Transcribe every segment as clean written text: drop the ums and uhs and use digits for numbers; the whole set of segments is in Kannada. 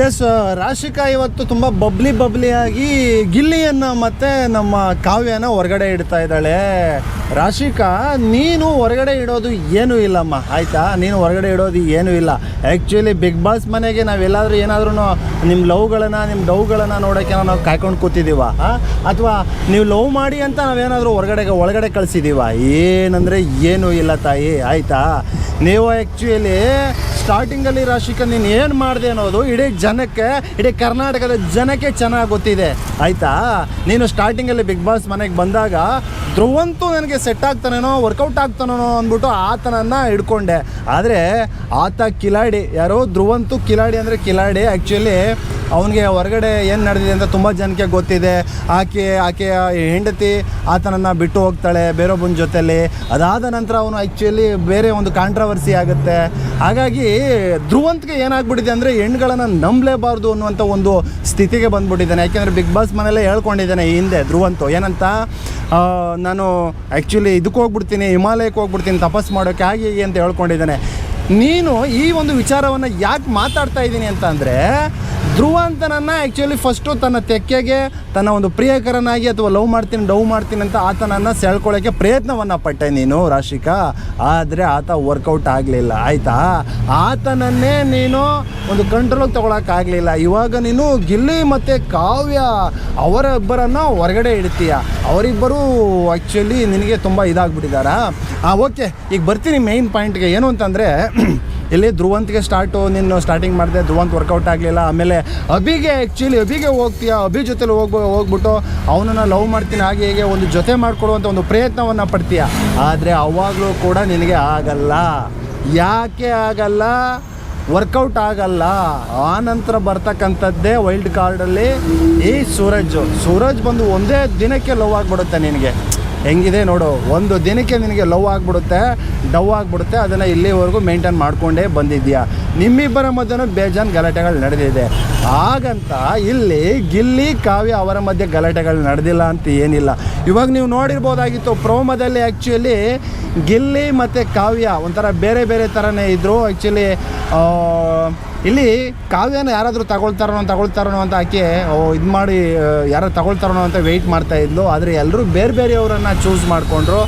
ಎಸ್, ರಾಶಿಕಾ ಇವತ್ತು ತುಂಬ ಬಬ್ಲಿಯಾಗಿ ಗಿಲ್ಲಿಯನ್ನು ಮತ್ತು ನಮ್ಮ ಕಾವ್ಯನ ಹೊರಗಡೆ ಇಡ್ತಾ ಇದ್ದಾಳೆ. ರಾಶಿಕಾ, ನೀನು ಹೊರಗಡೆ ಇಡೋದು ಏನೂ ಇಲ್ಲಮ್ಮ, ಆಯಿತಾ? ನೀನು ಹೊರಗಡೆ ಇಡೋದು ಏನೂ ಇಲ್ಲ. ಆ್ಯಕ್ಚುಲಿ ಬಿಗ್ ಬಾಸ್ ಮನೆಗೆ ನಾವೆಲ್ಲಾದರೂ ಏನಾದ್ರೂ ನಿಮ್ಮ ನಿಮ್ಮ ಡವ್ಗಳನ್ನು ನೋಡೋಕ್ಕೆ ನಾವು ಕಾಯ್ಕೊಂಡು ಕೂತಿದ್ದೀವ, ಅಥವಾ ನೀವು ಲವ್ ಮಾಡಿ ಅಂತ ನಾವೇನಾದರೂ ಒಳಗಡೆ ಕಳಿಸಿದ್ದೀವ? ಏನಂದರೆ ಏನೂ ಇಲ್ಲ ತಾಯಿ, ಆಯಿತಾ? ನೀವು ಆ್ಯಕ್ಚುಲಿ ಸ್ಟಾರ್ಟಿಂಗಲ್ಲಿ ರಾಶಿಕಾ ನೀನು ಏನು ಮಾಡಿದೆ ಅನ್ನೋದು ಇಡೀ ಕರ್ನಾಟಕದ ಜನಕ್ಕೆ ಚೆನ್ನಾಗಿ ಗೊತ್ತಿದೆ, ಆಯಿತಾ? ನೀನು ಸ್ಟಾರ್ಟಿಂಗಲ್ಲಿ ಬಿಗ್ ಬಾಸ್ ಮನೆಗೆ ಬಂದಾಗ ಧ್ರುವಂತೂ ನನಗೆ ಸೆಟ್ ಆಗ್ತಾನೇನೋ, ವರ್ಕೌಟ್ ಆಗ್ತಾನೋ ಅಂದ್ಬಿಟ್ಟು ಆತನನ್ನು ಹಿಡ್ಕೊಂಡೆ. ಆದರೆ ಆತ ಕಿಲಾಡಿ. ಯಾರೋ ಧ್ರುವಂತೂ ಕಿಲಾಡಿ ಅಂದರೆ ಕಿಲಾಡಿ. ಆ್ಯಕ್ಚುಲಿ ಅವನಿಗೆ ಹೊರಗಡೆ ಏನು ನಡೆದಿದೆ ಅಂತ ತುಂಬ ಜನಕ್ಕೆ ಗೊತ್ತಿದೆ. ಆಕೆಯ ಹೆಂಡತಿ ಆತನನ್ನು ಬಿಟ್ಟು ಹೋಗ್ತಾಳೆ ಬೇರೊಬ್ಬನ ಜೊತೆಯಲ್ಲಿ. ಅದಾದ ನಂತರ ಅವನು ಆ್ಯಕ್ಚುಲಿ ಬೇರೆ ಒಂದು ಕಾಂಟ್ರವರ್ಸಿ ಆಗುತ್ತೆ. ಹಾಗಾಗಿ ಧ್ರುವಂತ್ಗೆ ಏನಾಗ್ಬಿಟ್ಟಿದೆ ಅಂದರೆ ಹೆಣ್ಗಳನ್ನು ನಂಬಲೇಬಾರ್ದು ಅನ್ನುವಂಥ ಒಂದು ಸ್ಥಿತಿಗೆ ಬಂದುಬಿಟ್ಟಿದ್ದಾನೆ. ಯಾಕೆಂದರೆ ಬಿಗ್ ಬಾಸ್ ಮನೆಯಲ್ಲೇ ಹೇಳ್ಕೊಂಡಿದ್ದಾನೆ ಈ ಹಿಂದೆ ಧ್ರುವಂತು ಏನಂತ, ನಾನು ಆ್ಯಕ್ಚುಲಿ ಇದಕ್ಕೆ ಹೋಗ್ಬಿಡ್ತೀನಿ, ಹಿಮಾಲಯಕ್ಕೆ ಹೋಗ್ಬಿಡ್ತೀನಿ ತಪಸ್ ಮಾಡೋಕ್ಕೆ ಹಾಗೆ ಹೀಗೆ ಅಂತ ಹೇಳ್ಕೊಂಡಿದ್ದಾನೆ. ನೀನು ಈ ಒಂದು ವಿಚಾರವನ್ನು ಯಾಕೆ ಮಾತಾಡ್ತಾ ಇದ್ದೀನಿ ಅಂತ ಅಂದರೆ, ಧ್ರುವಂತನನ್ನು ಆ್ಯಕ್ಚುಲಿ ಫಸ್ಟು ತನ್ನ ತೆಕ್ಕೆಗೆ ತನ್ನ ಒಂದು ಪ್ರಿಯಕರನಾಗಿ ಅಥವಾ ಡವ್ ಮಾಡ್ತೀನಿ ಅಂತ ಆತನನ್ನು ಸೆಳ್ಕೊಳ್ಳೋಕ್ಕೆ ಪ್ರಯತ್ನವನ್ನು ಪಟ್ಟೆ ನೀನು ರಾಶಿಕಾ. ಆದರೆ ಆತ ವರ್ಕೌಟ್ ಆಗಲಿಲ್ಲ, ಆಯಿತಾ? ಆತನನ್ನೇ ನೀನು ಒಂದು ಕಂಟ್ರೋಲಿಗೆ ತೊಗೊಳಕ್ಕಾಗಲಿಲ್ಲ. ಇವಾಗ ನೀನು ಗಿಲ್ಲಿ ಮತ್ತು ಕಾವ್ಯ ಅವರಿಬ್ಬರನ್ನು ಹೊರಗಡೆ ಇಡ್ತೀಯ. ಅವರಿಬ್ಬರು ಆ್ಯಕ್ಚುಲಿ ನಿನಗೆ ತುಂಬ ಇದಾಗ್ಬಿಟ್ಟಿದ್ದಾರಾ? ಓಕೆ, ಈಗ ಬರ್ತೀನಿ ಮೇಯ್ನ್ ಪಾಯಿಂಟ್ಗೆ. ಏನು ಅಂತಂದರೆ, ಇಲ್ಲಿ ಧ್ರುವಂತ್ಗೆ ನೀನು ಸ್ಟಾರ್ಟಿಂಗ್ ಮಾಡಿದೆ, ಧ್ರುವಂತ್ ವರ್ಕೌಟ್ ಆಗಲಿಲ್ಲ. ಆಮೇಲೆ ಅಭಿಗೆ ಹೋಗ್ತೀಯ, ಅಭಿ ಜೊತೆಲಿ ಹೋಗ್ಬಿಟ್ಟು ಅವನನ್ನು ಲವ್ ಮಾಡ್ತೀನಿ ಹಾಗೆ ಹೀಗೆ ಒಂದು ಜೊತೆ ಮಾಡಿಕೊಡುವಂಥ ಒಂದು ಪ್ರಯತ್ನವನ್ನು ಪಡ್ತೀಯ. ಆದರೆ ಅವಾಗಲೂ ಕೂಡ ನಿನಗೆ ಆಗಲ್ಲ. ಯಾಕೆ ಆಗಲ್ಲ? ವರ್ಕೌಟ್ ಆಗಲ್ಲ. ಆ ನಂತರ ಬರ್ತಕ್ಕಂಥದ್ದೇ ವೈಲ್ಡ್ ಕಾರ್ಡಲ್ಲಿ ಈ ಸೂರಜ್ ಬಂದು ಒಂದೇ ದಿನಕ್ಕೆ ಲವ್ ಆಗಿಬಿಡುತ್ತೆ ನಿನಗೆ. ಹೆಂಗಿದೆ ನೋಡು, ಒಂದು ದಿನಕ್ಕೆ ನಿನಗೆ ಲವ್ ಆಗಿಬಿಡುತ್ತೆ, ಡವ್ ಆಗಿಬಿಡುತ್ತೆ. ಅದನ್ನು ಇಲ್ಲಿವರೆಗೂ ಮೇಂಟೈನ್ ಮಾಡಿಕೊಂಡೇ ಬಂದಿದ್ದೀಯಾ. ನಿಮ್ಮಿಬ್ಬರ ಮಧ್ಯೆ ಬೇಜಾನ್ ಗಲಾಟೆಗಳು ನಡೆದಿದೆ. ಹಾಗಂತ ಇಲ್ಲಿ ಗಿಲ್ಲಿ ಕಾವ್ಯ ಅವರ ಮಧ್ಯೆ ಗಲಾಟೆಗಳು ನಡೆದಿಲ್ಲ ಅಂತ ಏನಿಲ್ಲ. ಇವಾಗ ನೀವು ನೋಡಿರ್ಬೋದಾಗಿತ್ತು ಪ್ರೋಮೋದಲ್ಲಿ, ಆ್ಯಕ್ಚುಲಿ ಗಿಲ್ಲಿ ಮತ್ತು ಕಾವ್ಯ ಒಂಥರ ಬೇರೆ ಥರನೇ ಇದ್ದರು. ಆ್ಯಕ್ಚುಲಿ ಇಲ್ಲಿ ಕಾವ್ಯನ ಯಾರಾದರೂ ತಗೊಳ್ತಾರೋ ಅಂತ ಆಕೆ ಇದು ಮಾಡಿ ಯಾರು ತಗೊಳ್ತಾರೋ ಅಂತ ವೆಯ್ಟ್ ಮಾಡ್ತಾಯಿದ್ಲು. ಆದರೆ ಎಲ್ಲರೂ ಬೇರೆಯವರನ್ನು ಚೂಸ್ ಮಾಡಿಕೊಂಡ್ರು.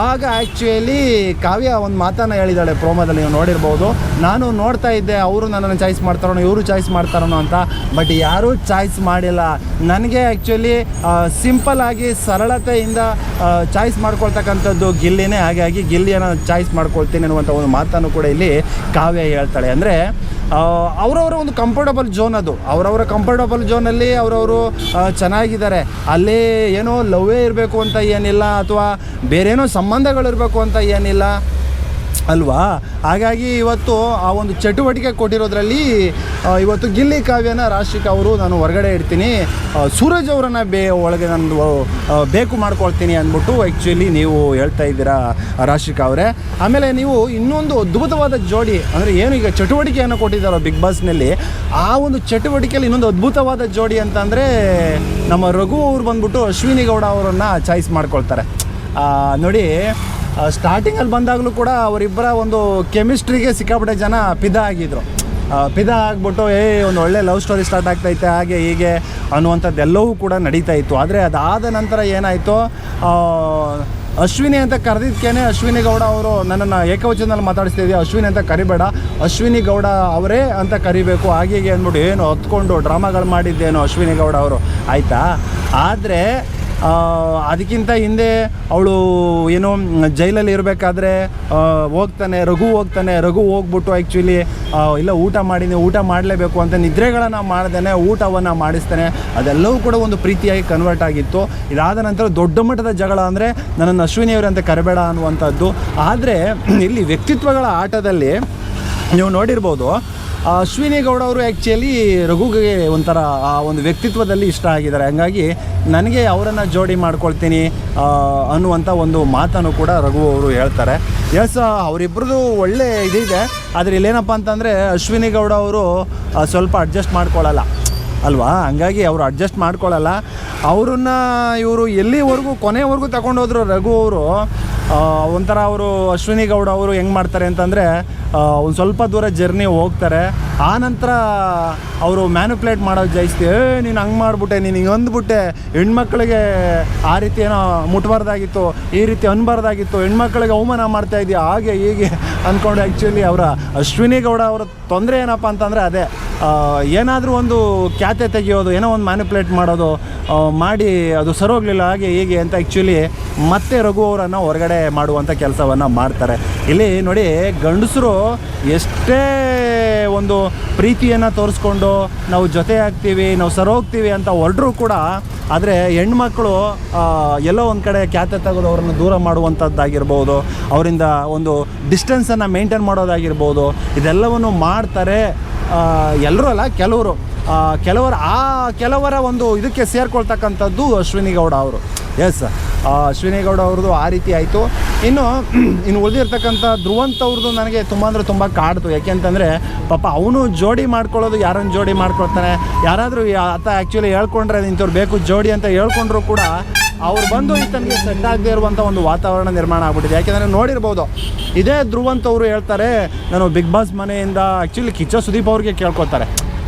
ಆಗ ಆ್ಯಕ್ಚುಲಿ ಕಾವ್ಯ ಒಂದು ಮಾತನ್ನು ಹೇಳಿದ್ದಾಳೆ ಪ್ರೋಮೋದಲ್ಲಿ, ನೀವು ನೋಡಿರ್ಬೋದು. ನಾನು ನೋಡ್ತಾ ಇದ್ದೆ ಅವರು ನನ್ನನ್ನು ಚಾಯ್ಸ್ ಮಾಡ್ತಾರೋ ಇವರು ಚಾಯ್ಸ್ ಮಾಡ್ತಾರೋ ಅಂತ, ಬಟ್ ಯಾರೂ ಚಾಯ್ಸ್ ಮಾಡಿಲ್ಲ. ನನಗೆ ಆ್ಯಕ್ಚುಲಿ ಸಿಂಪಲ್ಲಾಗಿ ಸರಳತೆಯಿಂದ ಚಾಯ್ಸ್ ಮಾಡ್ಕೊಳ್ತಕ್ಕಂಥದ್ದು ಗಿಲ್ಲಿನೇ. ಹಾಗಾಗಿ ಗಿಲ್ಲಿಯನ್ನು ಚಾಯ್ಸ್ ಮಾಡ್ಕೊಳ್ತೀನಿ ಅನ್ನುವಂಥ ಒಂದು ಮಾತನ್ನು ಕೂಡ ಇಲ್ಲಿ ಕಾವ್ಯ ಹೇಳ್ತಾಳೆ. ಅಂದರೆ ಅವರವರ ಒಂದು ಕಂಫರ್ಟಬಲ್ ಝೋನ್, ಅದು ಅವರವರ ಕಂಫರ್ಟಬಲ್ ಝೋನಲ್ಲಿ ಅವರವರು ಚೆನ್ನಾಗಿದ್ದಾರೆ. ಅಲ್ಲಿ ಏನೋ ಲವ್ವೇ ಇರಬೇಕು ಅಂತ ಏನಿಲ್ಲ, ಅಥವಾ ಬೇರೇನೋ ಸಂಬಂಧಗಳಿರಬೇಕು ಅಂತ ಏನಿಲ್ಲ ಅಲ್ವಾ? ಹಾಗಾಗಿ ಇವತ್ತು ಆ ಒಂದು ಚಟುವಟಿಕೆ ಕೊಟ್ಟಿರೋದ್ರಲ್ಲಿ ಇವತ್ತು ಗಿಲ್ಲಿ ಕಾವ್ಯನ ರಾಶಿಕಾ ಅವರು ನಾನು ಹೊರಗಡೆ ಇಡ್ತೀನಿ, ಸೂರಜ್ ಅವರನ್ನು ಒಳಗೆ ನಾನು ಬೇಕು ಮಾಡ್ಕೊಳ್ತೀನಿ ಅಂದ್ಬಿಟ್ಟು ಆ್ಯಕ್ಚುಲಿ ನೀವು ಹೇಳ್ತಾ ಇದ್ದೀರಾ ರಾಶಿಕಾ ಅವರೇ. ಆಮೇಲೆ ನೀವು ಇನ್ನೊಂದು ಅದ್ಭುತವಾದ ಜೋಡಿ, ಅಂದರೆ ಏನು ಈಗ ಚಟುವಟಿಕೆಯನ್ನು ಕೊಟ್ಟಿದ್ದಾರೋ ಬಿಗ್ ಬಾಸ್ನಲ್ಲಿ, ಆ ಒಂದು ಚಟುವಟಿಕೆಯಲ್ಲಿ ಇನ್ನೊಂದು ಅದ್ಭುತವಾದ ಜೋಡಿ ಅಂತಂದರೆ ನಮ್ಮ ರಘು ಅವರು ಬಂದ್ಬಿಟ್ಟು ಅಶ್ವಿನಿ ಗೌಡ ಅವರನ್ನು ಚಾಯ್ಸ್ ಮಾಡ್ಕೊಳ್ತಾರೆ. ನೋಡಿ, ಸ್ಟಾರ್ಟಿಂಗಲ್ಲಿ ಬಂದಾಗಲೂ ಕೂಡ ಅವರಿಬ್ಬರ ಒಂದು ಕೆಮಿಸ್ಟ್ರಿಗೆ ಸಿಕ್ಕಾಪಟ್ಟೆ ಜನ ಫಿದಾ ಆಗಿಬಿಟ್ಟು ಒಂದು ಒಳ್ಳೆ ಲವ್ ಸ್ಟೋರಿ ಸ್ಟಾರ್ಟ್ ಆಗ್ತೈತೆ ಹಾಗೆ ಹೀಗೆ ಅನ್ನುವಂಥದ್ದೆಲ್ಲವೂ ಕೂಡ ನಡೀತಾ ಇತ್ತು. ಆದರೆ ಅದಾದ ನಂತರ ಏನಾಯಿತು, ಅಶ್ವಿನಿ ಅಂತ ಕರೆದಿದ್ದಕ್ಕೇನೆ ಅಶ್ವಿನಿ ಗೌಡ ಅವರು ನನ್ನನ್ನು ಏಕವಚನದಲ್ಲಿ ಮಾತಾಡಿಸ್ತಿದ್ದೆ, ಅಶ್ವಿನಿ ಅಂತ ಕರಿಬೇಡ, ಅಶ್ವಿನಿ ಗೌಡ ಅವರೇ ಅಂತ ಕರಿಬೇಕು ಹಾಗೆ ಹೀಗೆ ಅಂದ್ಬಿಟ್ಟು ಏನು ಹೊತ್ಕೊಂಡು ಡ್ರಾಮಾಗಳು ಮಾಡಿದ್ದೇನೋ ಅಶ್ವಿನಿ ಗೌಡ ಅವರು, ಆಯಿತಾ? ಆದರೆ ಅದಕ್ಕಿಂತ ಹಿಂದೆ ಅವಳು ಏನೋ ಜೈಲಲ್ಲಿ ಇರಬೇಕಾದ್ರೆ ರಘು ಹೋಗ್ಬಿಟ್ಟು ಆ್ಯಕ್ಚುಲಿ ಇಲ್ಲ ಊಟ ಮಾಡಲೇಬೇಕು ಅಂತ ನಿದ್ರೆಗಳನ್ನು ಮಾಡ್ದೇನೆ ಊಟವನ್ನು ಮಾಡಿಸ್ತಾನೆ. ಅದೆಲ್ಲವೂ ಕೂಡ ಒಂದು ಪ್ರೀತಿಯಾಗಿ ಕನ್ವರ್ಟ್ ಆಗಿತ್ತು. ಇದಾದ ನಂತರ ದೊಡ್ಡ ಮಟ್ಟದ ಜಗಳ ಅಂದರೆ ನನ್ನನ್ನು ಅಶ್ವಿನಿಯವರಂತೆ ಕರಿಬೇಡ ಅನ್ನುವಂಥದ್ದು. ಆದರೆ ಇಲ್ಲಿ ವ್ಯಕ್ತಿತ್ವಗಳ ಆಟದಲ್ಲಿ ನೀವು ನೋಡಿರ್ಬೋದು, ಅಶ್ವಿನಿ ಗೌಡ ಅವರು ಆ್ಯಕ್ಚುಲಿ ರಘುಗೆ ಒಂಥರ ಆ ಒಂದು ವ್ಯಕ್ತಿತ್ವದಲ್ಲಿ ಇಷ್ಟ ಆಗಿದ್ದಾರೆ. ಹಂಗಾಗಿ ನನಗೆ ಅವರನ್ನು ಜೋಡಿ ಮಾಡ್ಕೊಳ್ತೀನಿ ಅನ್ನುವಂಥ ಒಂದು ಮಾತನ್ನು ಕೂಡ ರಘು ಅವರು ಹೇಳ್ತಾರೆ. ಎಸ್, ಅವರಿಬ್ಬರದು ಒಳ್ಳೆ ಇದಿದೆ. ಆದರೆ ಇಲ್ಲೇನಪ್ಪ ಅಂತಂದರೆ ಅಶ್ವಿನಿ ಗೌಡ ಅವರು ಸ್ವಲ್ಪ ಅಡ್ಜಸ್ಟ್ ಮಾಡ್ಕೊಳ್ಳಲ್ಲ. ಅಲ್ವಾ. ಹಂಗಾಗಿ ಅವರು ಅಡ್ಜಸ್ಟ್ ಮಾಡ್ಕೊಳ್ಳಲ್ಲ. ಅವ್ರನ್ನ ಇವರು ಎಲ್ಲಿವರೆಗೂ ಕೊನೆವರೆಗೂ ತಗೊಂಡೋದ್ರು ರಘು ಅವರು. ಒಂಥರ ಅವರು ಅಶ್ವಿನಿ ಗೌಡ ಅವರು ಹೆಂಗೆ ಮಾಡ್ತಾರೆ ಅಂತಂದರೆ ಒಂದು ಸ್ವಲ್ಪ ದೂರ ಜರ್ನಿ ಹೋಗ್ತಾರೆ, ಆನಂತರ ಅವರು ಮ್ಯಾನುಪ್ಲೇಟ್ ಮಾಡೋದು ಜಾಸ್ತಿ. ನೀನು ಹಂಗೆ ಮಾಡಿಬಿಟ್ಟೆ, ನೀನು ಹಿಂಗೆ ಅಂದ್ಬಿಟ್ಟೆ, ಹೆಣ್ಮಕ್ಳಿಗೆ ಆ ರೀತಿ ಏನೋ ಮುಟ್ಬಾರ್ದಾಗಿತ್ತು, ಈ ರೀತಿ ಅನ್ಬಾರ್ದಾಗಿತ್ತು, ಹೆಣ್ಮಕ್ಳಿಗೆ ಅವಮಾನ ಮಾಡ್ತಾ ಇದೆಯಾ, ಹಾಗೆ ಹೀಗೆ ಅಂದ್ಕೊಂಡು ಆ್ಯಕ್ಚುಲಿ ಅವರ ಅಶ್ವಿನಿ ಗೌಡ ಅವರ ತೊಂದರೆ ಏನಪ್ಪ ಅಂತಂದರೆ ಅದೇ ಏನಾದರೂ ಒಂದು ಖ್ಯಾತೆ ತೆಗೆಯೋದು, ಏನೋ ಒಂದು ಮ್ಯಾನುಪ್ಲೇಟ್ ಮಾಡೋದು ಮಾಡಿ ಅದು ಸರೋಗಲಿಲ್ಲ ಹಾಗೆ ಹೀಗೆ ಅಂತ ಆ್ಯಕ್ಚುಲಿ ಮತ್ತೆ ರಘು ಅವರನ್ನು ಹೊರಗಡೆ ಮಾಡುವಂಥ ಕೆಲಸವನ್ನು ಮಾಡ್ತಾರೆ. ಇಲ್ಲಿ ನೋಡಿ, ಗಂಡಸರು ಎಷ್ಟೇ ಒಂದು ಪ್ರೀತಿಯನ್ನು ತೋರಿಸ್ಕೊಂಡು ನಾವು ಜೊತೆ ಆಗ್ತೀವಿ, ನಾವು ಸರೋಗ್ತೀವಿ ಅಂತ ಹೊರಡ್ರೂ ಕೂಡ, ಆದರೆ ಹೆಣ್ಮಕ್ಳು ಎಲ್ಲೋ ಒಂದು ಕಡೆ ಖ್ಯಾತೆ ತೆಗೆದು ಅವ್ರನ್ನ ದೂರ ಮಾಡುವಂಥದ್ದಾಗಿರ್ಬೋದು, ಅವರಿಂದ ಒಂದು ಡಿಸ್ಟೆನ್ಸನ್ನು ಮೇಂಟೈನ್ ಮಾಡೋದಾಗಿರ್ಬೋದು, ಇದೆಲ್ಲವನ್ನು ಮಾಡ್ತಾರೆ. ಎಲ್ಲರೂ ಅಲ್ಲ, ಕೆಲವರ ಒಂದು ಇದಕ್ಕೆ ಸೇರ್ಕೊಳ್ತಕ್ಕಂಥದ್ದು ಅಶ್ವಿನಿ ಗೌಡ ಅವರು. ಎಸ್, ಅಶ್ವಿನಿ ಗೌಡ ಅವ್ರದ್ದು ಆ ರೀತಿ ಆಯಿತು. ಇನ್ನು ಉಳಿದಿರ್ತಕ್ಕಂಥ ಧ್ರುವಂತ್ ಅವ್ರದ್ದು ನನಗೆ ತುಂಬ ಅಂದರೆ ತುಂಬ ಕಾಡ್ತು. ಯಾಕೆಂತಂದರೆ ಪಾಪ ಅವನು ಜೋಡಿ ಮಾಡ್ಕೊಳ್ಳೋದು, ಯಾರನ್ನು ಜೋಡಿ ಮಾಡ್ಕೊಳ್ತಾನೆ, ಯಾರಾದರೂ ಆತ ಆ್ಯಕ್ಚುಲಿ ಹೇಳ್ಕೊಂಡ್ರೆ ಇಂಥವ್ರು ಬೇಕು ಜೋಡಿ ಅಂತ ಹೇಳ್ಕೊಂಡ್ರು ಕೂಡ ಅವ್ರು ಬಂದು ಈತನಿಗೆ ಸೆಟ್ ಆಗದೆ ಇರುವಂಥ ಒಂದು ವಾತಾವರಣ ನಿರ್ಮಾಣ ಆಗ್ಬಿಟ್ಟಿದೆ. ಯಾಕೆಂದರೆ ನೋಡಿರ್ಬೋದು, ಇದೇ ಧ್ರುವಂತ್ ಅವರು ಹೇಳ್ತಾರೆ, ನಾನು ಬಿಗ್ ಬಾಸ್ ಮನೆಯಿಂದ ಆ್ಯಕ್ಚುಲಿ ಕಿಚ್ಚ ಸುದೀಪ್ ಅವ್ರಿಗೆ ಕೇಳ್ಕೊತಾರೆ,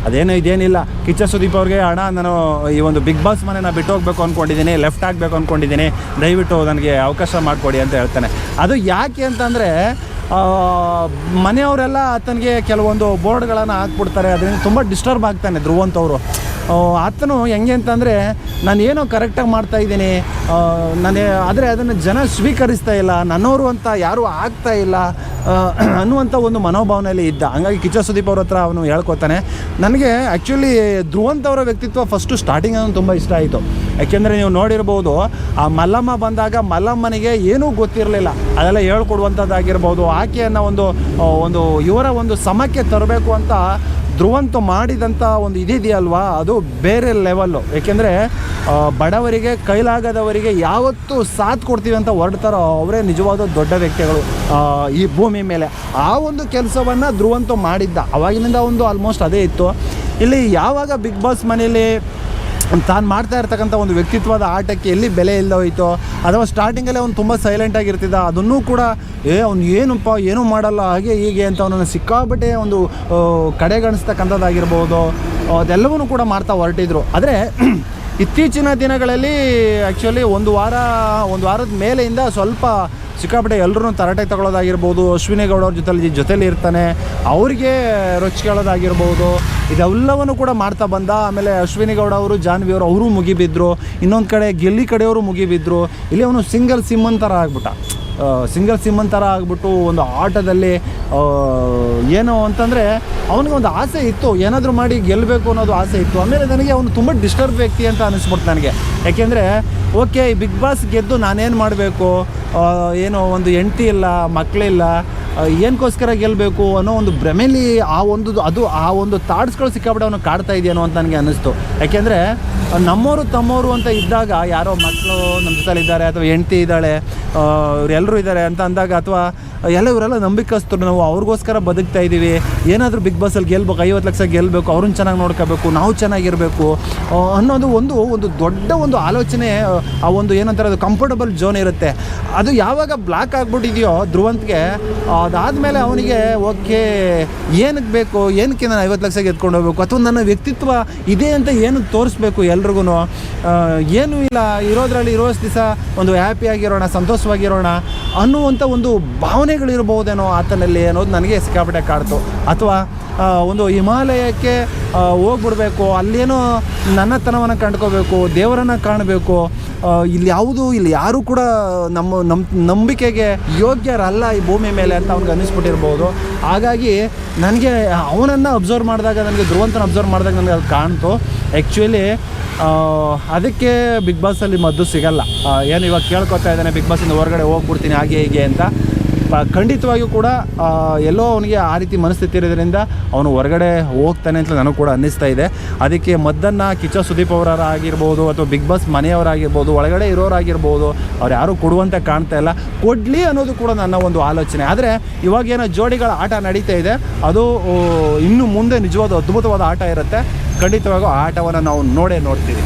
ಇದೇನಿಲ್ಲ ಕಿಚ್ಚ ಸುದೀಪ್ ಅವ್ರಿಗೆ, ಅಣ್ಣ ನಾನು ಈ ಒಂದು ಬಿಗ್ ಬಾಸ್ ಮನೆನ ಬಿಟ್ಟು ಹೋಗ್ಬೇಕು ಅಂದ್ಕೊಂಡಿದ್ದೀನಿ, ಲೆಫ್ಟ್ ಆಗಬೇಕು ಅಂದ್ಕೊಂಡಿದ್ದೀನಿ, ದಯವಿಟ್ಟು ನನಗೆ ಅವಕಾಶ ಮಾಡಿಕೊಡಿ ಅಂತ ಹೇಳ್ತಾನೆ. ಅದು ಯಾಕೆ ಅಂತಂದರೆ ಮನೆಯವರೆಲ್ಲ ಆತನಿಗೆ ಕೆಲವೊಂದು ಬೋರ್ಡ್ಗಳನ್ನು ಹಾಕ್ಬಿಡ್ತಾರೆ, ಅದರಿಂದ ತುಂಬ ಡಿಸ್ಟರ್ಬ್ ಆಗ್ತಾನೆ ಧ್ರುವಂತ್ ಅವರು. ಆತನು ಹೆಂಗೆ ಅಂತಂದರೆ, ನಾನು ಏನೋ ಕರೆಕ್ಟಾಗಿ ಮಾಡ್ತಾಯಿದ್ದೀನಿ, ಆದರೆ ಅದನ್ನು ಜನ ಸ್ವೀಕರಿಸ್ತಾ ಇಲ್ಲ, ನನ್ನವರು ಅಂತ ಯಾರೂ ಆಗ್ತಾ ಇಲ್ಲ ಅನ್ನುವಂಥ ಒಂದು ಮನೋಭಾವನೆಯಲ್ಲಿ ಇದ್ದ. ಹಂಗಾಗಿ ಕಿಚ್ಚ ಸುದೀಪ್ ಅವ್ರ ಹತ್ರ ಅವನು ಹೇಳ್ಕೊತಾನೆ. ನನಗೆ ಆ್ಯಕ್ಚುಲಿ ಧ್ರುವಂತ್ ಅವರ ವ್ಯಕ್ತಿತ್ವ ಫಸ್ಟು ಸ್ಟಾರ್ಟಿಂಗ್ ತುಂಬ ಇಷ್ಟ ಆಯಿತು. ಯಾಕೆಂದರೆ ನೀವು ನೋಡಿರ್ಬೋದು, ಆ ಮಲ್ಲಮ್ಮ ಬಂದಾಗ ಮಲ್ಲಮ್ಮನಿಗೆ ಏನೂ ಗೊತ್ತಿರಲಿಲ್ಲ, ಅದೆಲ್ಲ ಹೇಳ್ಕೊಡುವಂಥದ್ದಾಗಿರ್ಬೋದು, ಆಕೆಯನ್ನು ಒಂದು ಇವರ ಒಂದು ಸಮಕ್ಕೆ ತರಬೇಕು ಅಂತ ಧ್ರುವಂತ್ ಮಾಡಿದಂಥ ಒಂದು ಇದೆಯಲ್ವಾ, ಅದು ಬೇರೆ ಲೆವೆಲ್ಲು. ಏಕೆಂದರೆ ಬಡವರಿಗೆ, ಕೈಲಾಗದವರಿಗೆ ಯಾವತ್ತೂ ಸಾಥ್ ಕೊಡ್ತೀವಿ ಅಂತ ಹೊರಡ್ತಾರೋ ಅವರೇ ನಿಜವಾದ ದೊಡ್ಡ ವ್ಯಕ್ತಿಗಳು ಈ ಭೂಮಿ ಮೇಲೆ. ಆ ಒಂದು ಕೆಲಸವನ್ನು ಧ್ರುವಂತ್ ಮಾಡಿದ್ದ. ಅವಾಗಿನಿಂದ ಒಂದು ಆಲ್ಮೋಸ್ಟ್ ಅದೇ ಇತ್ತು. ಇಲ್ಲಿ ಯಾವಾಗ ಬಿಗ್ ಬಾಸ್ ಮನೆಯಲ್ಲಿ ತಾನು ಮಾಡ್ತಾ ಇರ್ತಕ್ಕಂಥ ಒಂದು ವ್ಯಕ್ತಿತ್ವದ ಆಟಕ್ಕೆ ಎಲ್ಲಿ ಬೆಲೆ ಇಲ್ಲದೆ ಹೋಯಿತೋ, ಅಥವಾ ಸ್ಟಾರ್ಟಿಂಗಲ್ಲೇ ಅವ್ನು ತುಂಬ ಸೈಲೆಂಟಾಗಿರ್ತಿದ್ದ, ಅದನ್ನೂ ಕೂಡ ಅವ್ನು ಏನೂ ಮಾಡಲ್ಲ ಹಾಗೆ ಹೀಗೆ ಅಂತ ಅವನನ್ನು ಸಿಕ್ಕಾಬಿಟ್ಟೆ ಒಂದು ಕಡೆಗಣಿಸ್ತಕ್ಕಂಥದ್ದಾಗಿರ್ಬೋದು, ಅದೆಲ್ಲವೂ ಕೂಡ ಮಾಡ್ತಾ ಹೊರಟಿದ್ರು. ಆದರೆ ಇತ್ತೀಚಿನ ದಿನಗಳಲ್ಲಿ ಆ್ಯಕ್ಚುಲಿ ಒಂದು ವಾರದ ಮೇಲೆಯಿಂದ ಸ್ವಲ್ಪ ಸಿಕ್ಕಾಪಟ್ಟೆ ಎಲ್ಲರೂ ತರಾಟೆಗೆ ತಗೊಳ್ಳೋದಾಗಿರ್ಬೋದು, ಅಶ್ವಿನಿ ಗೌಡ ಅವ್ರ ಜೊತೆಲಿ ಇರ್ತಾನೆ, ಅವ್ರಿಗೆ ರೊಚ್ಕೊಳ್ಳೋದಾಗಿರ್ಬೋದು, ಇದೆಲ್ಲವನ್ನು ಕೂಡ ಮಾಡ್ತಾ ಬಂದ. ಆಮೇಲೆ ಅಶ್ವಿನಿ ಗೌಡ ಅವರು, ಜಾನ್ವಿ ಅವರು ಮುಗಿಬಿದ್ರು, ಇನ್ನೊಂದು ಕಡೆ ಗೆಲ್ಲಿ ಕಡೆಯವರು ಮುಗಿಬಿದ್ರು. ಇಲ್ಲಿ ಅವನು ಸಿಂಗಲ್ ಸಿಮ್ಮನ್ ಥರ ಆಗ್ಬಿಟ್ಟು ಒಂದು ಆಟದಲ್ಲಿ ಏನು ಅಂತಂದರೆ ಅವನಿಗೆ ಒಂದು ಆಸೆ ಇತ್ತು, ಏನಾದರೂ ಮಾಡಿ ಗೆಲ್ಲಬೇಕು ಅನ್ನೋದು ಆಸೆ ಇತ್ತು. ಆಮೇಲೆ ನನಗೆ ಅವನು ತುಂಬ ಡಿಸ್ಟರ್ಬ್ ವ್ಯಕ್ತಿ ಅಂತ ಅನ್ನಿಸ್ಬಿಡ್ತು ನನಗೆ. ಯಾಕೆಂದರೆ ಓಕೆ, ಈ ಬಿಗ್ ಬಾಸ್ ಗೆದ್ದು ನಾನೇನು ಮಾಡಬೇಕು, ಏನೋ ಒಂದು ಹೆಂಡತಿ ಇಲ್ಲ, ಮಕ್ಕಳಿಲ್ಲ, ಏನಕ್ಕೋಸ್ಕರ ಗೆಲ್ಲಬೇಕು ಅನ್ನೋ ಒಂದು ಭ್ರಮೆಯಲ್ಲಿ ಆ ಒಂದು ಥಾಟ್ಸ್ಗಳು ಸಿಕ್ಕಾಬಿಟ್ಟು ಅವನು ಕಾಡ್ತಾ ಇದೆಯೇನೋ ಅಂತ ನನಗೆ ಅನ್ನಿಸ್ತು. ಯಾಕೆಂದರೆ ನಮ್ಮವರು ತಮ್ಮವರು ಅಂತ ಇದ್ದಾಗ, ಯಾರೋ ಮಕ್ಕಳು ನಮ್ಮ ಜೊತೆಲಿದ್ದಾರೆ ಅಥವಾ ಹೆಂಡತಿ ಇದ್ದಾಳೆ, ಇವರೆಲ್ಲರೂ ಇದ್ದಾರೆ ಅಂತ ಅಂದಾಗ, ಅಥವಾ ಇವರೆಲ್ಲ ನಂಬಿಕಸ್ತರು, ನಾವು ಅವ್ರಿಗೋಸ್ಕರ ಬದುಕ್ತಾ ಇದ್ದೀವಿ, ಏನಾದರೂ ಬಿಗ್ ಬಾಸಲ್ಲಿ ಗೆಲ್ಬೇಕು, 50 ಲಕ್ಷ ಗೆಲ್ಲಬೇಕು, ಅವ್ರನ್ನ ಚೆನ್ನಾಗಿ ನೋಡ್ಕೋಬೇಕು, ನಾವು ಚೆನ್ನಾಗಿರಬೇಕು ಅನ್ನೋದು ಒಂದು ದೊಡ್ಡ ಒಂದು ಆಲೋಚನೆ, ಆ ಒಂದು ಏನಂತಾರೆ ಅದು ಕಂಫರ್ಟಬಲ್ ಝೋನ್ ಇರುತ್ತೆ. ಅದು ಯಾವಾಗ ಬ್ಲಾಕ್ ಆಗಿಬಿಟ್ಟಿದೆಯೋ ಧ್ರುವಂತ್ಗೆ, ಅದಾದಮೇಲೆ ಅವನಿಗೆ ಓಕೆ ಏನಕ್ಕೆ ಬೇಕು, ಏನಕ್ಕೆ ನಾನು 50 ಲಕ್ಷ ಗೆದ್ಕೊಂಡು ಹೋಗ್ಬೇಕು, ಅಥವಾ ನನ್ನ ವ್ಯಕ್ತಿತ್ವ ಇದೆ ಅಂತ ಏನಕ್ಕೆ ತೋರಿಸ್ಬೇಕು ಎಲ್ರಿಗೂ, ಏನೂ ಇಲ್ಲ, ಇರೋಷ್ಟು ದಿವಸ ಒಂದು ಹ್ಯಾಪಿಯಾಗಿರೋಣ, ಸಂತೋಷವಾಗಿರೋಣ ಅನ್ನುವಂಥ ಒಂದು ಭಾವನೆಗಳಿರ್ಬೋದೇನೋ ಆತನಲ್ಲಿ ಅನ್ನೋದು ನನಗೆ ಸಿಕ್ಕಾಪಟ್ಟೆ ಕಾಡ್ತು. ಅಥವಾ ಒಂದು ಹಿಮಾಲಯಕ್ಕೆ ಹೋಗ್ಬಿಡ್ಬೇಕು, ಅಲ್ಲೇನೋ ನನ್ನತನವನ್ನು ಕಂಡ್ಕೋಬೇಕು, ದೇವರನ್ನು ಕಾಣಬೇಕು, ಇಲ್ಲಿ ಯಾರೂ ಕೂಡ ನಮ್ಮ ನಂಬಿಕೆಗೆ ಯೋಗ್ಯರಲ್ಲ ಈ ಭೂಮಿ ಮೇಲೆ ಅಂತ ಅವ್ನಿಗೆ ಅನ್ನಿಸ್ಬಿಟ್ಟಿರ್ಬೋದು. ಹಾಗಾಗಿ ನನಗೆ ಅವನನ್ನು ಅಬ್ಸರ್ವ್ ಮಾಡಿದಾಗ, ನನಗೆ ಧ್ರುವಂತನ ಅಬ್ಸರ್ವ್ ಮಾಡಿದಾಗ ನನಗೆ ಅದು ಕಾಣ್ತು. ಆ್ಯಕ್ಚುಲಿ ಅದಕ್ಕೆ ಬಿಗ್ ಬಾಸಲ್ಲಿ ಮದ್ದು ಸಿಗಲ್ಲ. ಏನು ಇವಾಗ ಕೇಳ್ಕೊತಾ ಇದ್ದಾನೆ, ಬಿಗ್ ಬಾಸಿಂದ ಹೊರಗಡೆ ಹೋಗ್ಬಿಡ್ತೀನಿ ಹಾಗೆ ಹೀಗೆ ಅಂತ. ಖಂಡಿತವಾಗಿಯೂ ಕೂಡ ಎಲ್ಲೋ ಅವನಿಗೆ ಆ ರೀತಿ ಮನಸ್ಥಿತಿ ಇರೋದ್ರಿಂದ ಅವನು ಹೊರಗಡೆ ಹೋಗ್ತಾನೆ ಅಂತ ನನಗೂ ಕೂಡ ಅನ್ನಿಸ್ತಾ ಇದೆ. ಅದಕ್ಕೆ ಮದ್ದನ್ನು ಕಿಚ್ಚ ಸುದೀಪ್ ಅವರಾಗಿರ್ಬೋದು, ಅಥವಾ ಬಿಗ್ ಬಾಸ್ ಮನೆಯವರಾಗಿರ್ಬೋದು, ಒಳಗಡೆ ಇರೋರಾಗಿರ್ಬೋದು, ಅವ್ರು ಯಾರೂ ಕೊಡುವಂತೆ ಕಾಣ್ತಾ ಇಲ್ಲ. ಕೊಡಲಿ ಅನ್ನೋದು ಕೂಡ ನನ್ನ ಒಂದು ಆಲೋಚನೆ. ಆದರೆ ಇವಾಗೇನೋ ಜೋಡಿಗಳ ಆಟ ನಡೀತಾ ಇದೆ, ಅದು ಇನ್ನು ಮುಂದೆ ನಿಜವಾದ ಅದ್ಭುತವಾದ ಆಟ ಇರುತ್ತೆ. ಖಂಡಿತವಾಗೂ ಆ ಆಟವನ್ನು ನಾವು ನೋಡೇ ನೋಡ್ತೀವಿ.